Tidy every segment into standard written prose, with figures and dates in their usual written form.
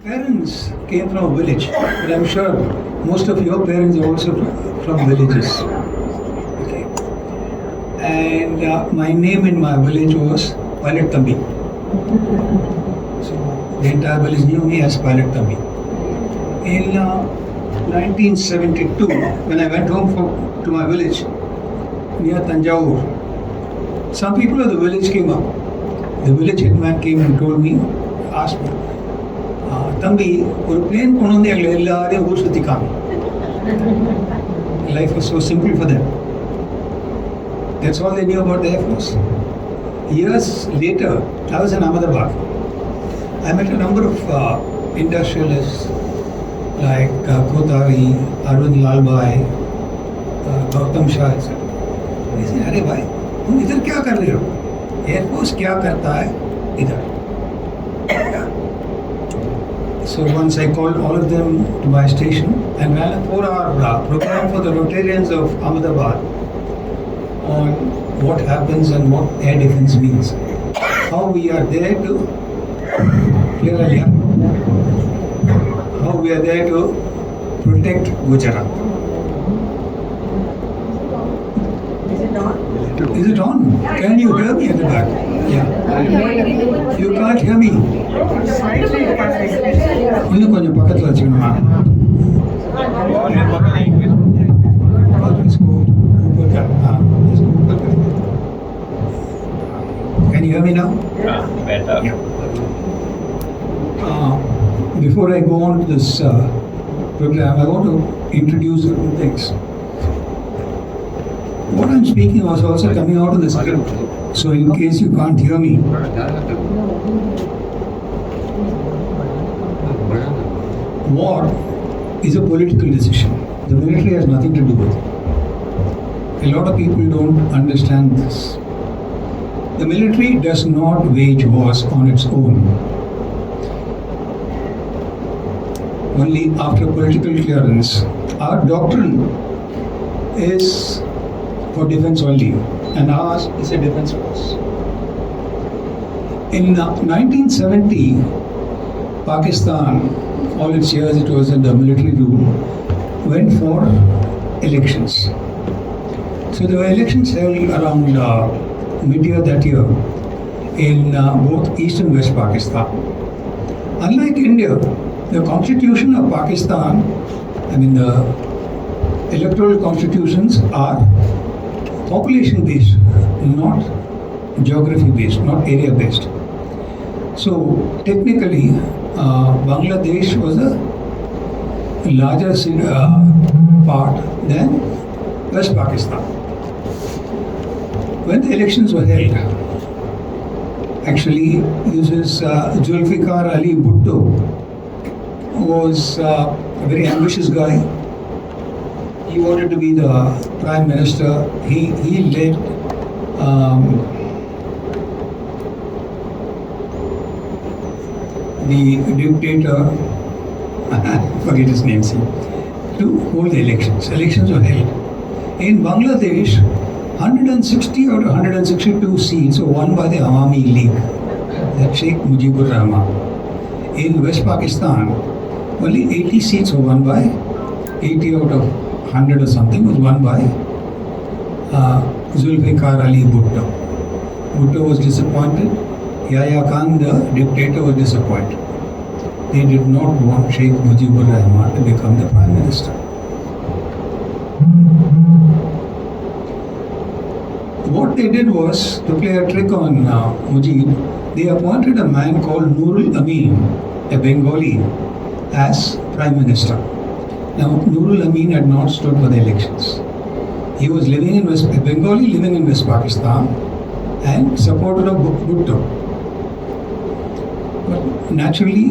parents came from a village, but I'm sure most of your parents are also from villages. Okay. And my name in my village was Pilot Tambi. So the entire village knew me as Pilot Tambi. In 1972, when I went home to my village near Tanjavur, some people of the village came up. The village headman came and told me, asked me, Tambi, ஒரு plane கொண்டு வந்து எங்களை எல்லாரையும் ஊர் சுற்றி காமி. Life was so simple for them. That's all they knew about the Air Force. Years later, I was in Ahmedabad. I met a number of industrialists like Kothari, Arvind Lalbhai, Gautam Shah, etc. They said, अरे भाई, तुम इधर क्या कर रहे हो? Air force क्या करता है इधर? So once I called all of them to my station and ran a 4-hour program for the Rotarians of Ahmedabad on what happens and what air defense means. How we are there to how we are there to protect Gujarat. Is it on? Can you hear me at the back? Yeah. You can't hear me. இன்னும் கொஞ்சம் பக்கத்தில் வச்சுக்கணுமா? Can you hear me now? Better. Yeah. Before I go on to this program, I want to introduce certain things. What I'm speaking was also coming out of the script, so in case you can't hear me. War is a political decision. The military has nothing to do with it. A lot of people don't understand this. The military does not wage wars on its own. Only after political clearance. Our doctrine is for defense only, and ours is a defense force. In 1970, Pakistan, all its years it was under military rule, went for elections. So there were elections held around mid-year that year in both East and West Pakistan. Unlike India, the constitution of Pakistan, the electoral constitutions are population based, not geography based, not area based. So technically, Bangladesh was a larger part than West Pakistan. When the elections were held, actually, this is Zulfikar Ali Bhutto, who was a very ambitious guy. He wanted to be the Prime Minister. He led the dictator, forget his name, to hold the elections. Elections were held. In Bangladesh, 160 out of 162 seats were won by the Awami League, that Sheikh Mujibur Rahman. In West Pakistan, only 80 seats were won by, 80 out of 100 or something was won by Zulfikar Ali Bhutto. Bhutto was disappointed. Yahya Khan, the dictator, was disappointed. They did not want Sheikh Mujibur Rahman to become the Prime Minister. What they did was, to play a trick on Mujib, they appointed a man called Nurul Amin, a Bengali, as Prime Minister. Now, Nurul Amin had not stood for the elections. He was living in a Bengali living in West Pakistan and supporter of Bhutto. But naturally,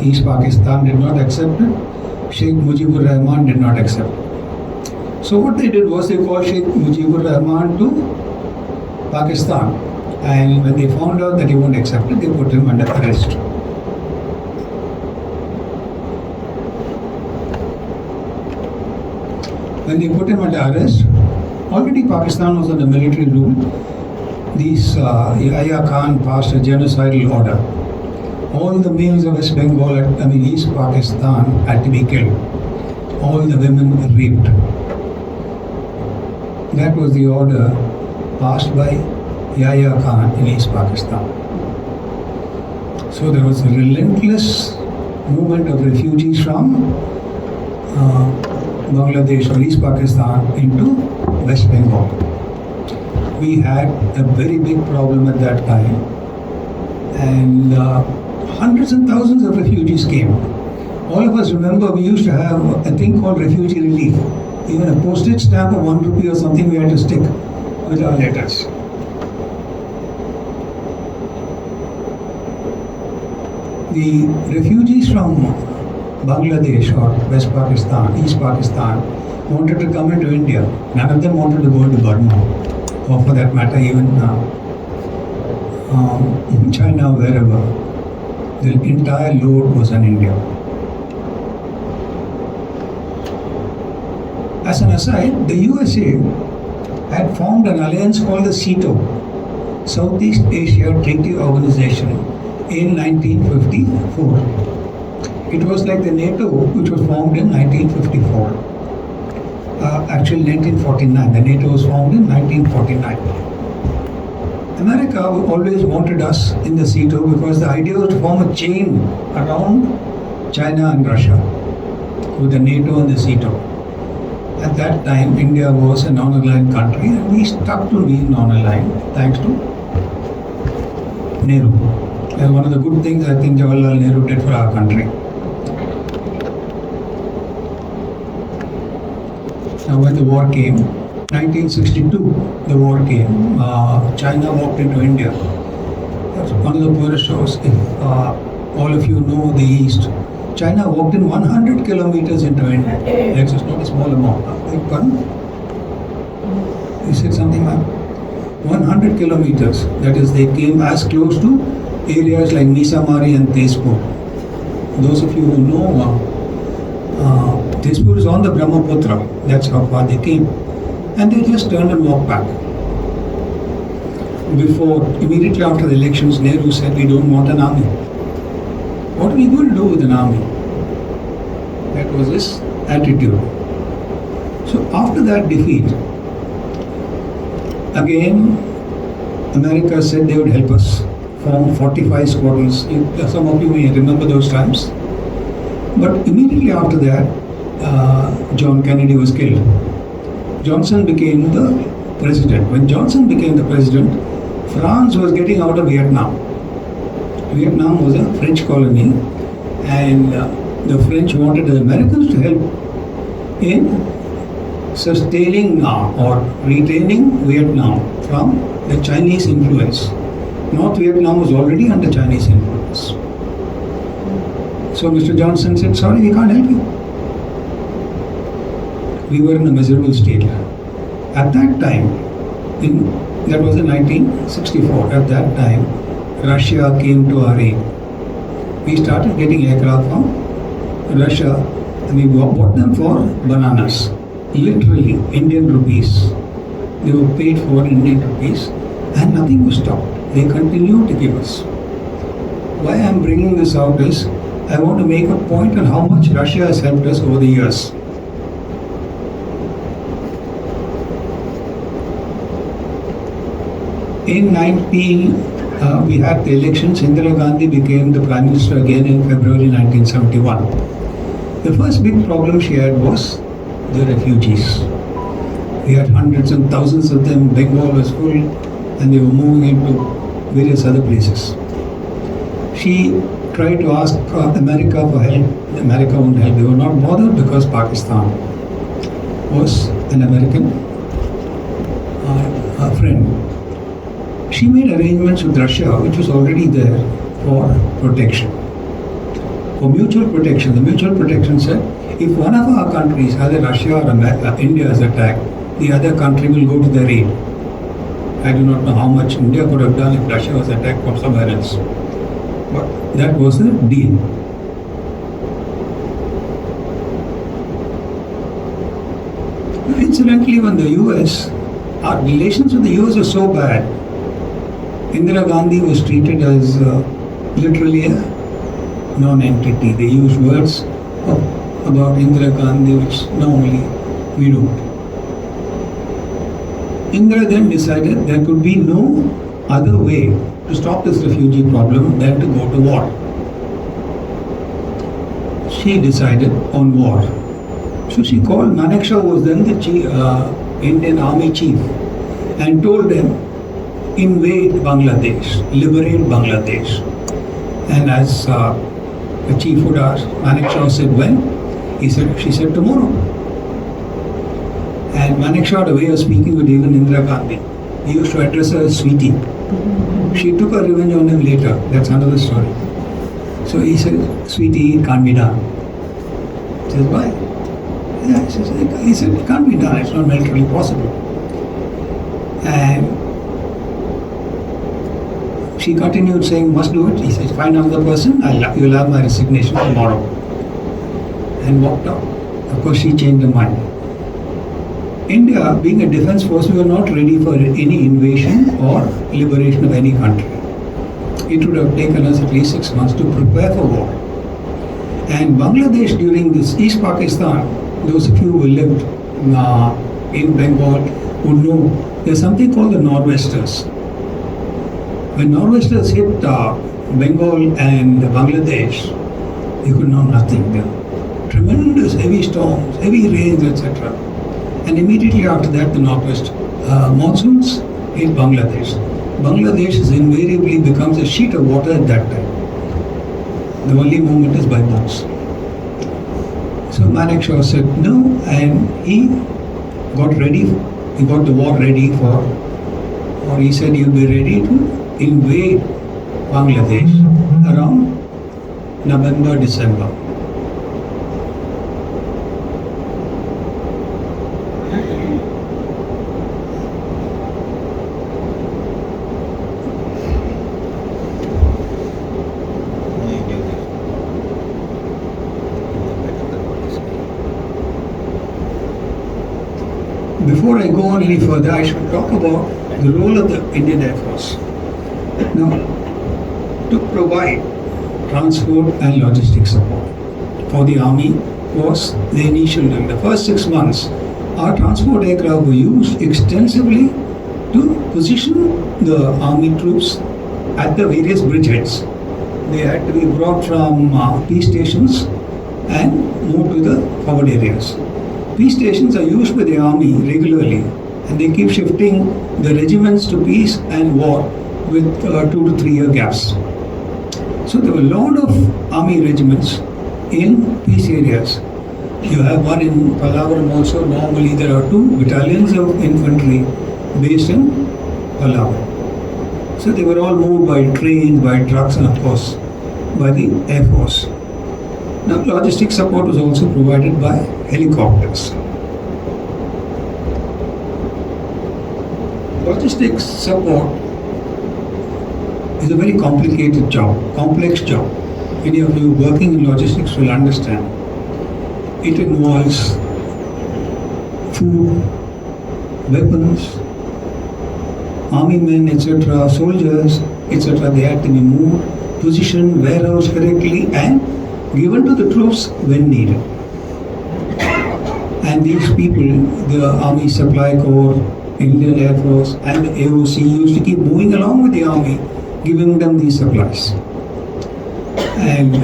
East Pakistan did not accept it. Sheikh Mujibur Rahman did not accept it. So what they did was they called Sheikh Mujibur Rahman to Pakistan, and when they found out that he won't accept it, they put him under arrest. When they put him under arrest, already Pakistan was under military rule. Yahya Khan passed a genocidal order. All the males of West Bengal, East Pakistan, had to be killed. All the women were raped. That was the order passed by Yahya Khan in East Pakistan. So there was a relentless movement of refugees from Bangladesh or East Pakistan into West Bengal. We had a very big problem at that time, and hundreds and thousands of refugees came. All of us remember we used to have a thing called refugee relief. Even a postage stamp of 1 rupee or something we had to stick with our letters. The refugees from Bangladesh or West Pakistan, East Pakistan, wanted to come into India. None of them wanted to go into Burma, or for that matter even China, wherever. The entire load was in India. As an aside, the USA had formed an alliance called the SEATO, Southeast Asia Treaty Organization, in 1954. It was like the NATO, which was formed in 1954. Actually, 1949. The NATO was formed in 1949. America always wanted us in the SEATO because the idea was to form a chain around China and Russia with the NATO and the SEATO. At that time, India was a non-aligned country, and we stuck to being non-aligned thanks to Nehru. And one of the good things I think Jawaharlal Nehru did for our country. Now, when the war came, 1962, the war came. China walked into India. That's one of the poorest shows. If all of you know the East, China walked in 100 kilometers into India. That's just not a small amount. You said something, ma'am? 100 kilometers. That is, they came as close to areas like Misamari and Tezpur. Those of you who know, Tezpur is on the Brahmaputra. That's how far they came. And they just turned and walked back. Immediately after the elections, Nehru said, we don't want an army. What are we going to do with an army? That was his attitude. So after that defeat, again, America said they would help us form 45 squadrons. Some of you may remember those times. But immediately after that, John Kennedy was killed. Johnson became the president. When Johnson became the president, France was getting out of Vietnam. Vietnam was a French colony, and the French wanted the Americans to help in sustaining or retaining Vietnam from the Chinese influence. North Vietnam was already under Chinese influence. So Mr. Johnson said, sorry, we can't help you. We were in a miserable state. At that time, that was in 1964, at that time, Russia came to our aid. We started getting aircraft from Russia, and we bought them for bananas. Literally, Indian rupees. They were paid for in Indian rupees, and nothing was stopped. They continued to give us. Why I am bringing this out is, I want to make a point on how much Russia has helped us over the years. In we had the elections. Indira Gandhi became the Prime Minister again in February 1971. The first big problem she had was the refugees. We had hundreds and thousands of them. Bengal was full, and they were moving into various other places. She tried to ask America for help. America wouldn't help. They were not bothered because Pakistan was an American friend. She made arrangements with Russia, which was already there, for protection. For mutual protection. The mutual protection said, if one of our countries, either Russia or India, is attacked, the other country will go to their aid. I do not know how much India could have done if Russia was attacked from somewhere else. But that was the deal. Incidentally, when the US, our relations with the US were so bad, Indira Gandhi was treated as literally a non-entity. They use words about Indira Gandhi which normally we don't. Indira then decided there could be no other way to stop this refugee problem than to go to war. She decided on war. So she called Manekshaw, who was then the Indian Army chief, and told them, invade Bangladesh, liberate Bangladesh. And as the chief would ask, Manekshaw said, when? She said, tomorrow. And Manekshaw had a way of speaking with even Indira Gandhi. He used to address her as sweetie. She took her revenge on him later. That's another story. So he said, sweetie, it can't be done. He says, why? Yeah, he said, it can't be done. It's not militarily possible. And she continued saying, must do it. He says, find another person. You'll have my resignation tomorrow. And walked out. Of course, she changed her mind. India, being a defense force, we were not ready for any invasion or liberation of any country. It would have taken us at least 6 months to prepare for war. And Bangladesh during this East Pakistan, those of you who lived in Bengal would know there's something called the Nor'westers. When Nor'westers hit Bengal and Bangladesh, you could know nothing. There were tremendous heavy storms, heavy rains, etc. And immediately after that, the northwest monsoons hit Bangladesh. Bangladesh invariably becomes a sheet of water at that time. The only movement is by boats. So Manekshaw said no, and he got ready. He got the war ready or he said he'll be ready to invade Bangladesh around November, December. Before I go on any further, I should talk about the role of the Indian Air Force. Now, to provide transport and logistics support for the Army was the in the first 6 months. Our transport aircraft were used extensively to position the Army troops at the various bridgeheads. They had to be brought from peace stations and moved to the forward areas. Peace stations are used by the Army regularly, and they keep shifting the regiments to peace and war with 2 to 3 year gaps. So there were a lot of Army regiments in peace areas. You have one in Pallavaram also. Normally there are 2 battalions of infantry based in Pallavaram. So they were all moved by trains, by trucks, and of course by the Air Force. Now, logistic support was also provided by helicopters. Logistics support is a very complicated job, complex job. Any of you working in logistics will understand. It involves food, weapons, army men, etc., soldiers, etc. They had to be moved, positioned, warehoused correctly, and given to the troops when needed. And these people, the Army Supply Corps, Indian Air Force, and the AOC used to keep moving along with the Army, giving them these supplies. And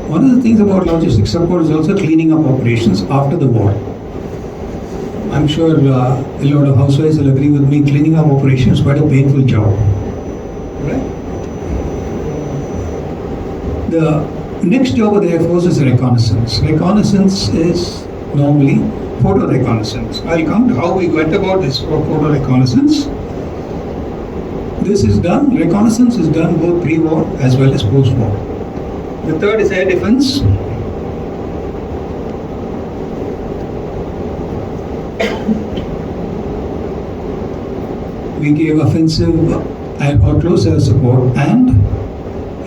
one of the things about logistics support is also cleaning up operations after the war. I'm sure a lot of housewives will agree with me, cleaning up operations is quite a painful job. Right? The next job of the Air Force is reconnaissance. Reconnaissance is normally photo reconnaissance. I'll come to how we went about this photo reconnaissance. This is done, reconnaissance is done both pre-war as well as post-war. The third is air defense. We gave offensive or close air support, and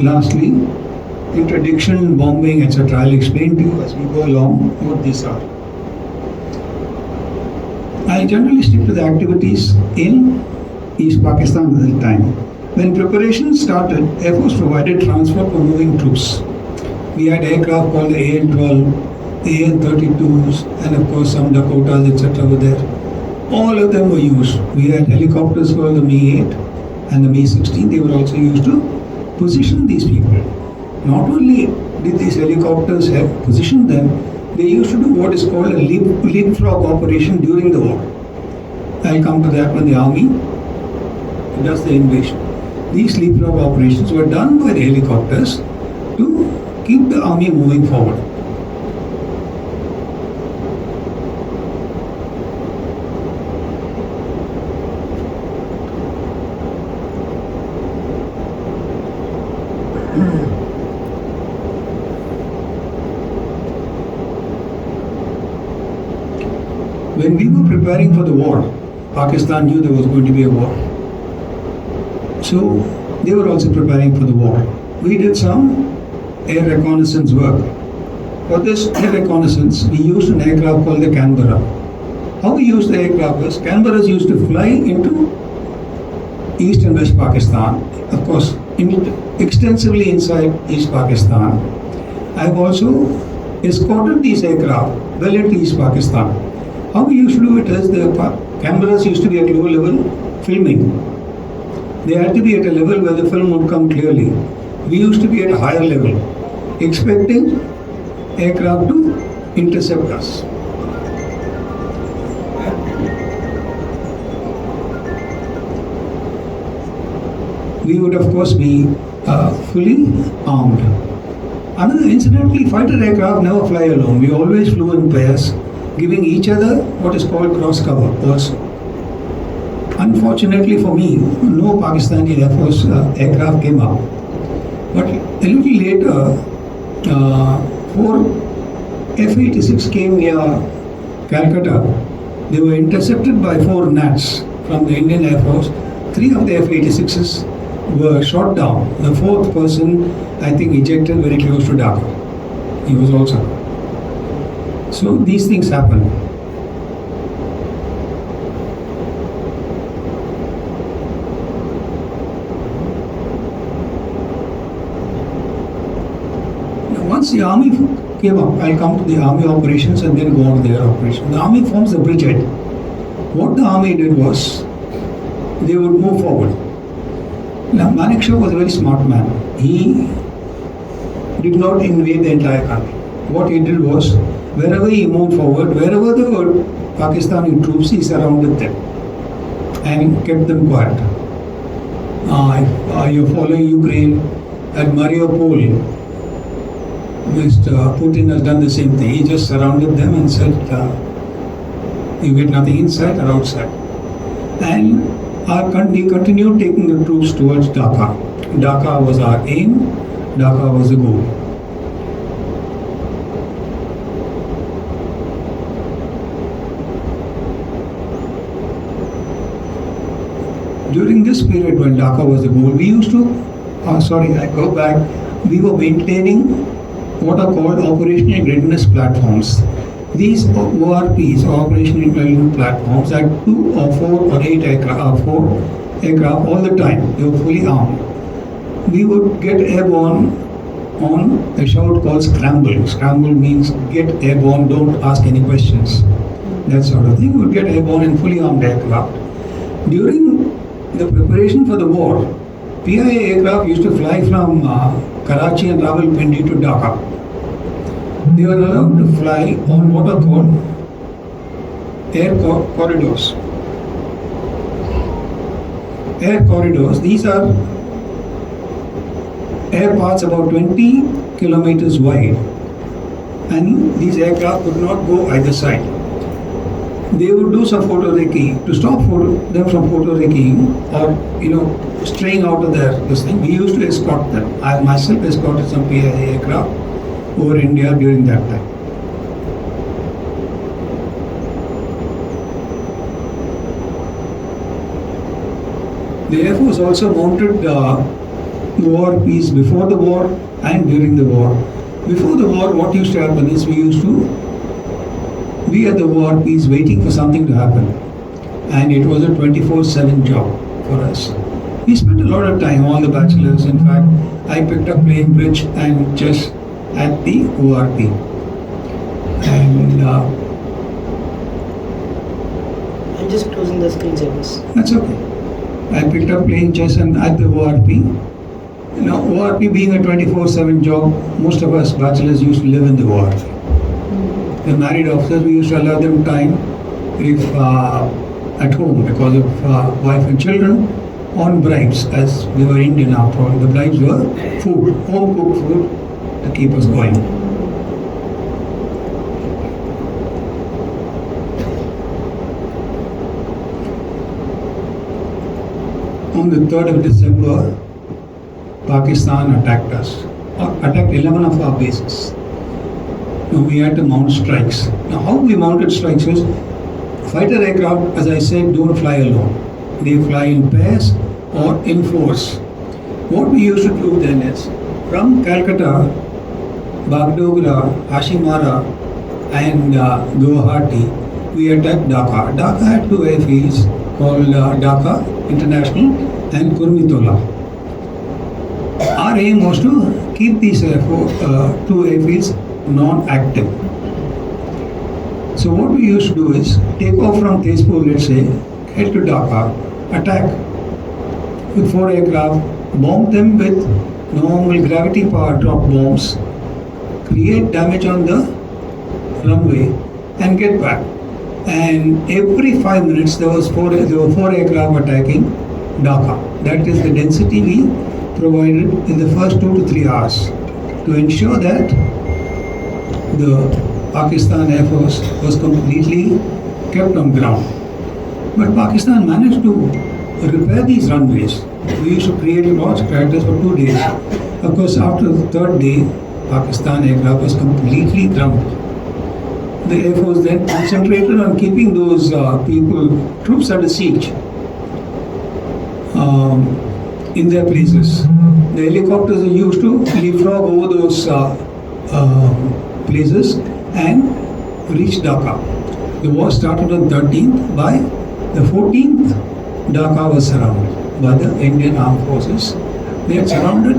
lastly, interdiction, bombing, etc. I'll explain to you as we go along what these are. I generally stick to the activities in East Pakistan at the time. When preparations started, Air Force provided transport for moving troops. We had aircraft called the AN-12, the AN-32s, and of course some Dakotas, etc. were there. All of them were used. We had helicopters called the Mi-8 and the Mi-16. They were also used to position these people. Not only did these helicopters have positioned them, they used to do what is called a leapfrog operation during the war. I'll come to that when the army does the invasion. These leapfrog operations were done by the helicopters to keep the army moving forward. When we were preparing for the war, Pakistan knew there was going to be a war. So they were also preparing for the war. We did some air reconnaissance work. For this air reconnaissance, we used an aircraft called the Canberra. How we used the aircraft was, Canberras used to fly into East and West Pakistan, of course, extensively inside East Pakistan. I've also escorted these aircraft well into East Pakistan. How we used to do it is, the cameras used to be at low level filming. They had to be at a level where the film would come clearly. We used to be at a higher level, expecting aircraft to intercept us. We would of course be fully armed. Incidentally, fighter aircraft never fly alone. We always flew in pairs, giving each other what is called cross cover also. Unfortunately for me, no Pakistani Air Force aircraft came up. But a little later, 4 F-86 came near Calcutta. They were intercepted by 4 Nats from the Indian Air Force. 3 of the F-86s were shot down. The 4th person, I think, ejected very close to Dhaka. He was also. So these things happen. Once the army came up, I'll come to the army operations and then go on to their operations. The army forms the bridgehead. What the army did was, they would move forward. Now, Manekshaw was a very smart man. He did not invade the entire country. What he did was, wherever he moved forward, wherever there were Pakistani troops, he surrounded them and kept them quiet. You're following Ukraine at Mariupol. Mr. Putin has done the same thing. He just surrounded them and said, you get nothing inside or outside. And he continued taking the troops towards Dhaka. Dhaka was our aim. Dhaka was the goal. During this period when Dhaka was the goal, we used to, we were maintaining what are called operational readiness platforms. These ORPs, operational intelligence platforms, had 2 or 4 or 8 aircraft, 4 aircraft all the time. They were fully armed. We would get airborne on a shout called scramble. Scramble means get airborne, don't ask any questions. That sort of thing. We would get airborne in fully armed aircraft. During the preparation for the war, PIA aircraft used to fly from Karachi and Rawalpindi to Dhaka. They were allowed to fly on what are called air corridors. Air corridors, these are air paths about 20 kilometers wide, and these aircraft could not go either side. They would do some photo recce to stop them from photo recceing or straying out of this thing. We used to escort them. I myself escorted some PIA aircraft over India during that time. The Air Force also mounted ORPs before the war and during the war. Before the war, what used to happen is we used to be at the ORPs waiting for something to happen, and it was a 24/7 job for us. We spent a lot of time, all the bachelors. In fact, I picked up playing bridge and chess at the ORP. And I'm just closing the screensavers. that's okay. I picked up playing chess and at the ORP. ORP being a 24/7 job, most of us bachelors used to live in the ORP. The married officers, we used to allow them time if at home because of wife and children on bribes, as we were Indian after all. The bribes were food, home cooked food to keep us going. On the 3rd of December, Pakistan attacked us, attacked 11 of our bases. Now we had to mount strikes. Now how we mounted strikes is, fighter aircraft, as I said, don't fly alone. They fly in pairs or in force. What we used to do then is, from Calcutta, Bagdogra, Hashimara and Guwahati, we attacked Dhaka. Dhaka had two airfields called Dhaka International and Kurmitola. Our aim was to keep these two airfields non-active. So what we used to do is take off from Tezpur, let's say, head to Dhaka, attack with 4 aircraft, bomb them with normal gravity power drop bombs, create damage on the runway and get back. And every 5 minutes there were 4 aircraft attacking Dhaka. That is the density we provided in the first 2 to 3 hours to ensure that the Pakistan Air Force was completely kept on ground. But Pakistan managed to repair these runways. We used to create launch characters for 2 days. Of course, after the 3rd day, Pakistan aircraft was completely grounded. The Air Force then concentrated on keeping those troops under siege in their places. The helicopters are used to leapfrog over those places and reach Dhaka. The war started on 13th. By the 14th, Dhaka was surrounded by the Indian Armed Forces. They had surrounded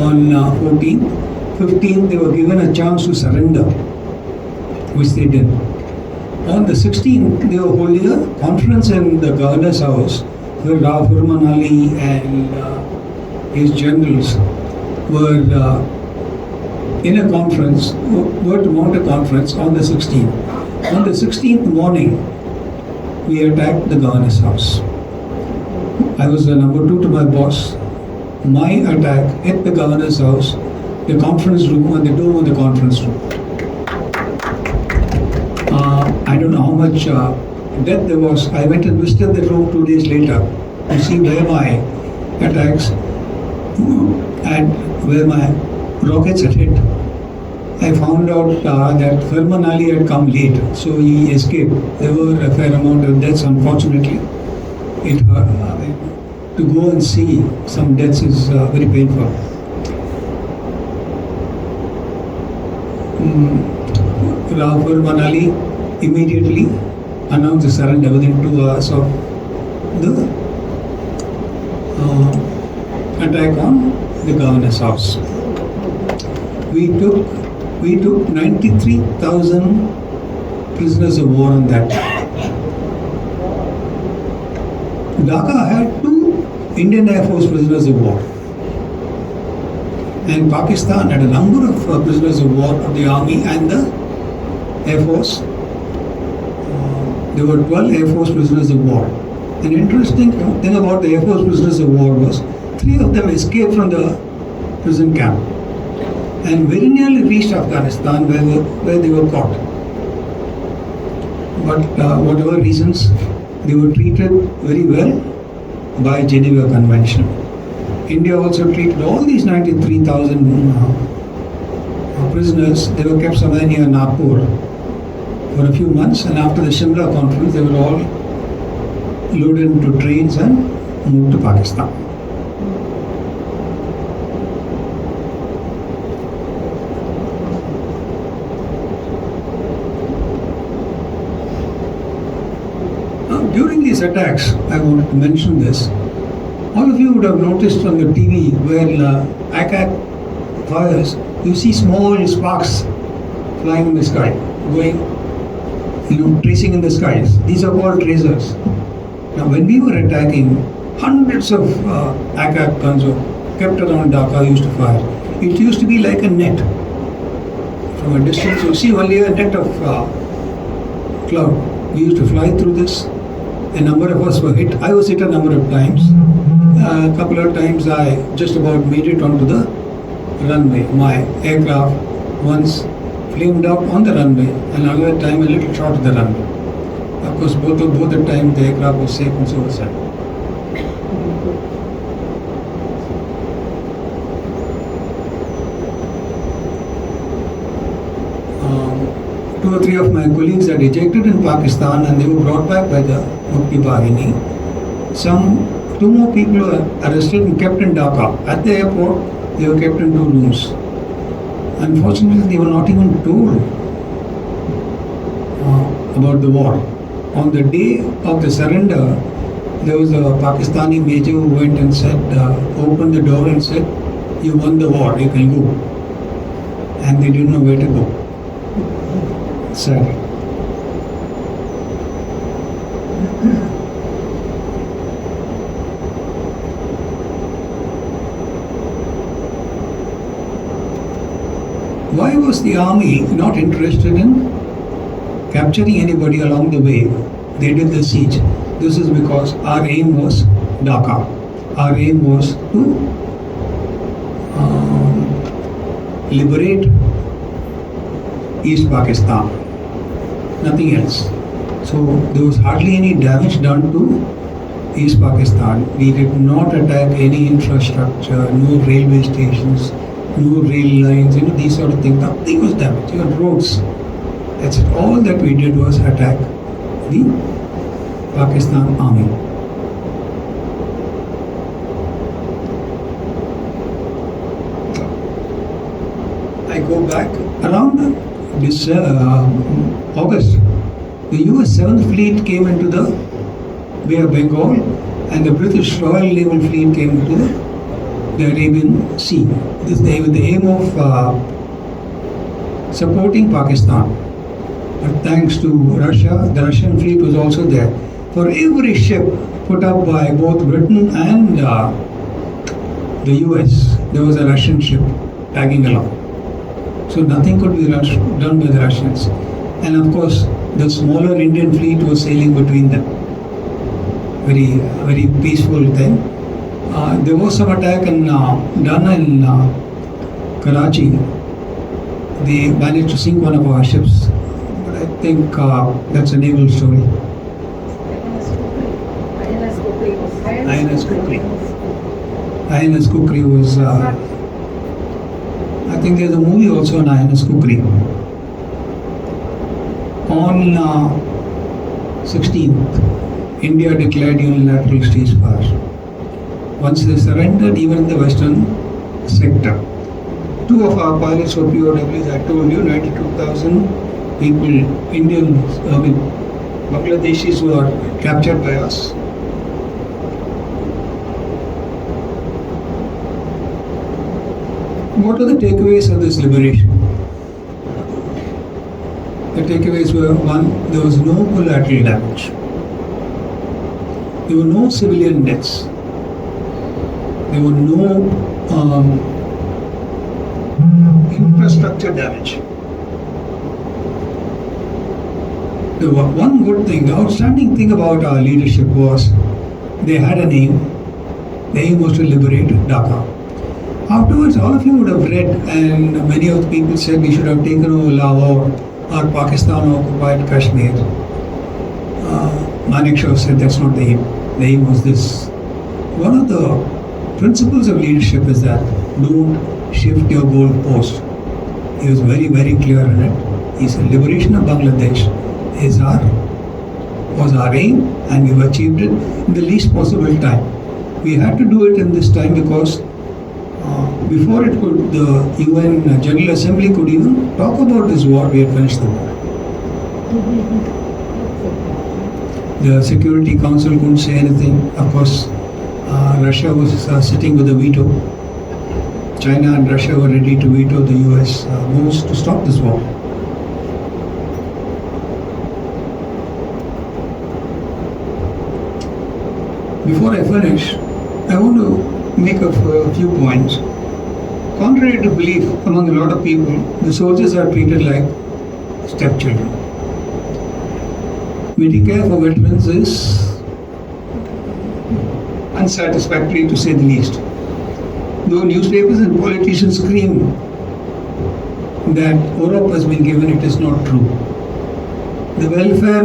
on 14th. 15th, they were given a chance to surrender, which they did. On the 16th, they were holding a conference in the governor's house where Raghavachari Ali and his generals were in a conference, were to mount a conference on the 16th. On the 16th morning, we attacked the governor's house. I was the number 2 to my boss. My attack hit the governor's house, the conference room, and the door of the conference room. I don't know how much death there was. I went and visited the room 2 days later to see where my attacks and where my rockets had hit. I found out that Farman Ali had come late, so he escaped. There were a fair amount of deaths, unfortunately. To go and see some deaths is very painful. Farman Ali immediately announced the surrender within 2 hours of the attack on the governor's house. We took 93,000 prisoners of war on that. Dhaka had 2 Indian Air Force prisoners of war. And Pakistan had a number of prisoners of war of the Army and the Air Force. There were 12 Air Force prisoners of war. An interesting thing about the Air Force prisoners of war was 3 of them escaped from the prison camp and very nearly reached Afghanistan where they were caught. But whatever reasons, they were treated very well by Geneva Convention. India also treated all these 93,000 prisoners. They were kept somewhere near Nagpur for a few months, and after the Shimla conference, they were all loaded into trains and moved to Pakistan. During these attacks, I wanted to mention this. All of you would have noticed on the TV where ACAC fires you see small sparks flying in the sky, going, tracing in the skies. These are called tracers. Now, when we were attacking, hundreds of attack guns were kept around Dhaka used to fire. It used to be like a net. From a distance, you see only a net of cloud. We used to fly through this. A number of us were hit. I was hit a number of times. A couple of times I just about made it onto the runway. My aircraft once flamed out on the runway, and another time a little short of the runway. Of course, both the time the aircraft was safe and so was I. Two or three of my colleagues are ejected in Pakistan and they were brought back by the Mukti Bahini. Two more people were arrested and kept in Dhaka. At the airport, they were kept in 2 rooms. Unfortunately, they were not even told about the war. On the day of the surrender, there was a Pakistani major who went and said, opened the door and said, "You won the war, you can go." And they didn't know where to go. Sad. Why was the army not interested in capturing anybody along the way? They did the siege. This is because our aim was Dhaka. Our aim was to liberate East Pakistan. Nothing else. So there was hardly any damage done to East Pakistan. We did not attack any infrastructure, no railway stations, no rail lines, these sort of things. Nothing was damaged, even roads. That's it. All that we did was attack the Pakistan army. I go back around this August. The US 7th Fleet came into the Bay of Bengal and the British Royal Naval Fleet came into the Arabian Sea. This with the aim of supporting Pakistan. But thanks to Russia, the Russian fleet was also there. For every ship put up by both Britain and the US, there was a Russian ship tagging along. So nothing could be done by the Russians. And of course, the smaller Indian fleet was sailing between them. Very, very peaceful thing. There was some attack done in Karachi. They managed to sink one of our ships. But I think that's a naval story. INS Kukri was... I think there's a movie also on INS Kukri. On 16th, India declared unilateral ceasefire. Once they surrendered, even in the western sector. 2 of our pilots were POWs. I told you, 92,000 people, Bangladeshis were captured by us. What are the takeaways of this liberation? The takeaways were: 1, there was no collateral damage. There were no civilian deaths. There were no infrastructure damage. The one good thing, the outstanding thing about our leadership was they had an aim. The aim was to liberate Dhaka. Afterwards, all of you would have read, and many of the people said we should have taken over Lahore or Pakistan occupied Kashmir. Manekshaw said that's not the aim. The aim was this. One of the principles of leadership is that don't shift your goal post. He was very, very clear in it. He said liberation of Bangladesh was our aim, and we've achieved it in the least possible time. We had to do it in this time because before the UN General Assembly could even talk about this war, we had finished the war. The Security Council couldn't say anything. Of course, Russia was sitting with a veto. China and Russia were ready to veto the US moves to stop this war. Before I finish, I want to make a few points. Contrary to belief among a lot of people, the soldiers are treated like stepchildren. Meeting care for veterans is unsatisfactory to say the least. Though newspapers and politicians scream that Europe has been given, it is not true. The welfare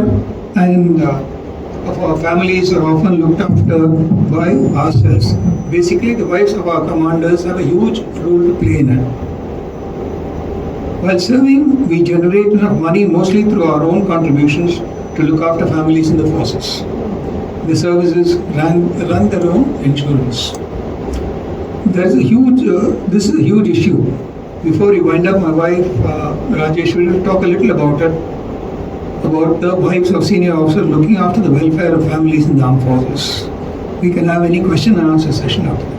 and of our families are often looked after by ourselves. Basically, the wives of our commanders have a huge role to play in it. While serving, we generate enough money mostly through our own contributions to look after families in the forces. The services run their own insurance. This is a huge issue. Before you wind up, my wife Rajesh will talk a little about it, about the wives of senior officers looking after the welfare of families in the armed forces. We can have any question and answer session after that.